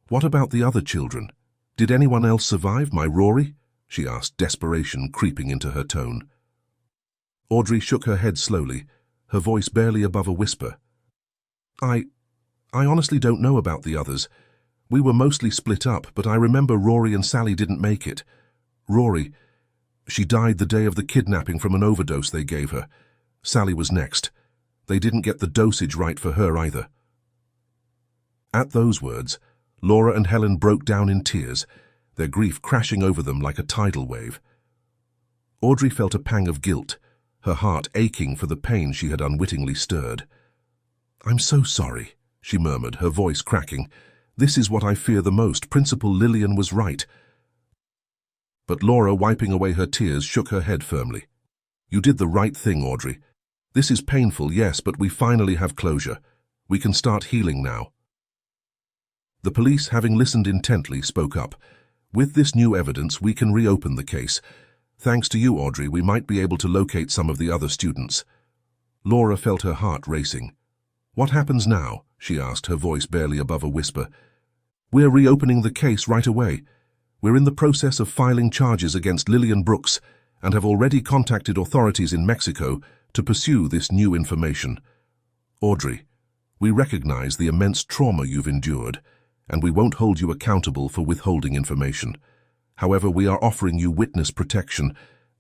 Speaker 1: "What about the other children? Did anyone else survive, my Rory?" she asked, desperation creeping into her tone. Audrey shook her head slowly, her voice barely above a whisper. I honestly don't know about the others. We were mostly split up, but I remember Rory and Sally didn't make it. Rory, she died the day of the kidnapping from an overdose they gave her. Sally was next. They didn't get the dosage right for her either." At those words, Laura and Helen broke down in tears, their grief crashing over them like a tidal wave. Audrey felt a pang of guilt, her heart aching for the pain she had unwittingly stirred. "I'm so sorry," she murmured, her voice cracking. "This is what I fear the most. Principal Lillian was right." But Laura, wiping away her tears, shook her head firmly. "You did the right thing, Audrey. This is painful, yes, but we finally have closure. We can start healing now." The police, having listened intently, spoke up. "With this new evidence, we can reopen the case. Thanks to you, Audrey, we might be able to locate some of the other students." Laura felt her heart racing. "What happens now?" she asked, her voice barely above a whisper. "We're reopening the case right away. We're in the process of filing charges against Lillian Brooks and have already contacted authorities in Mexico to pursue this new information. Audrey, we recognize the immense trauma you've endured, and we won't hold you accountable for withholding information. However, we are offering you witness protection,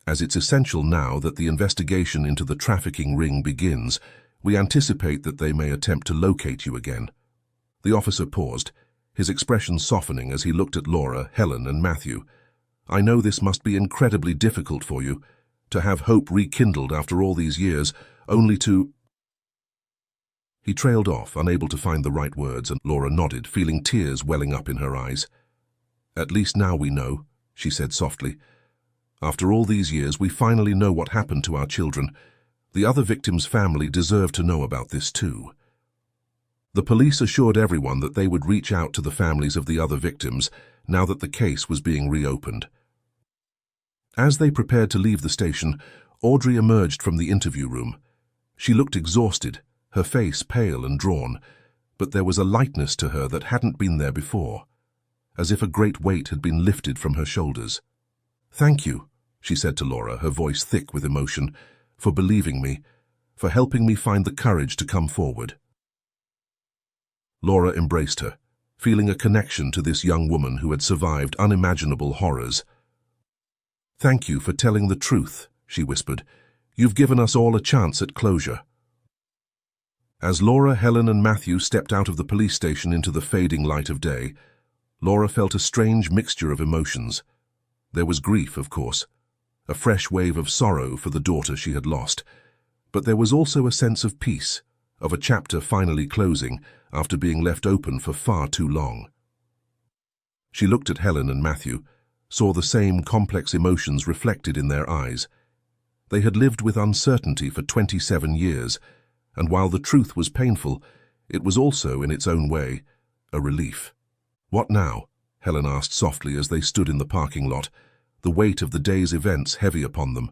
Speaker 1: as it's essential now that the investigation into the trafficking ring begins. We anticipate that they may attempt to locate you again." The officer paused, his expression softening as he looked at Laura, Helen, and Matthew. "I know this must be incredibly difficult for you, to have hope rekindled after all these years, only to—" He trailed off, unable to find the right words, and Laura nodded, feeling tears welling up in her eyes. "At least now we know," she said softly. "After all these years, we finally know what happened to our children. The other victims' family deserve to know about this too." The police assured everyone that they would reach out to the families of the other victims now that the case was being reopened. As they prepared to leave the station, Audrey emerged from the interview room. She looked exhausted, her face pale and drawn, but there was a lightness to her that hadn't been there before, as if a great weight had been lifted from her shoulders. "Thank you," she said to Laura, her voice thick with emotion, "for believing me, for helping me find the courage to come forward." Laura embraced her, feeling a connection to this young woman who had survived unimaginable horrors. "Thank you for telling the truth," she whispered. "You've given us all a chance at closure." As Laura, Helen, and Matthew stepped out of the police station into the fading light of day, Laura felt a strange mixture of emotions. There was grief, of course, a fresh wave of sorrow for the daughter she had lost, but there was also a sense of peace, of a chapter finally closing after being left open for far too long. She looked at Helen and Matthew, saw the same complex emotions reflected in their eyes. They had lived with uncertainty for 27 years, and while the truth was painful, it was also, in its own way, a relief. "What now?" Helen asked softly as they stood in the parking lot, the weight of the day's events heavy upon them.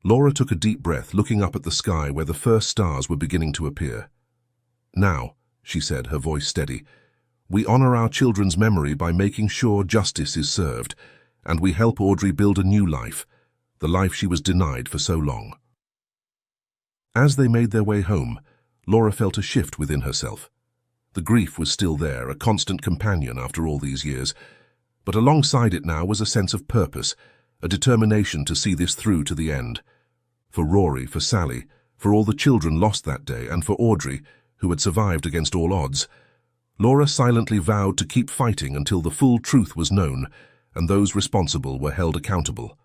Speaker 1: Laura took a deep breath, looking up at the sky where the first stars were beginning to appear. "Now," she said, her voice steady, "we honor our children's memory by making sure justice is served, and we help Audrey build a new life, the life she was denied for so long." As they made their way home, Laura felt a shift within herself. The grief was still there, a constant companion after all these years, but alongside it now was a sense of purpose, a determination to see this through to the end. For Rory, for Sally, for all the children lost that day, and for Audrey, who had survived against all odds, Laura silently vowed to keep fighting until the full truth was known and those responsible were held accountable.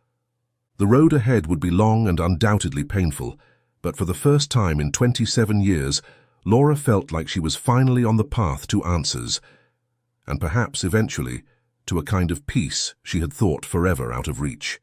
Speaker 1: The road ahead would be long and undoubtedly painful, but for the first time in 27 years, Laura felt like she was finally on the path to answers, and perhaps eventually to a kind of peace she had thought forever out of reach.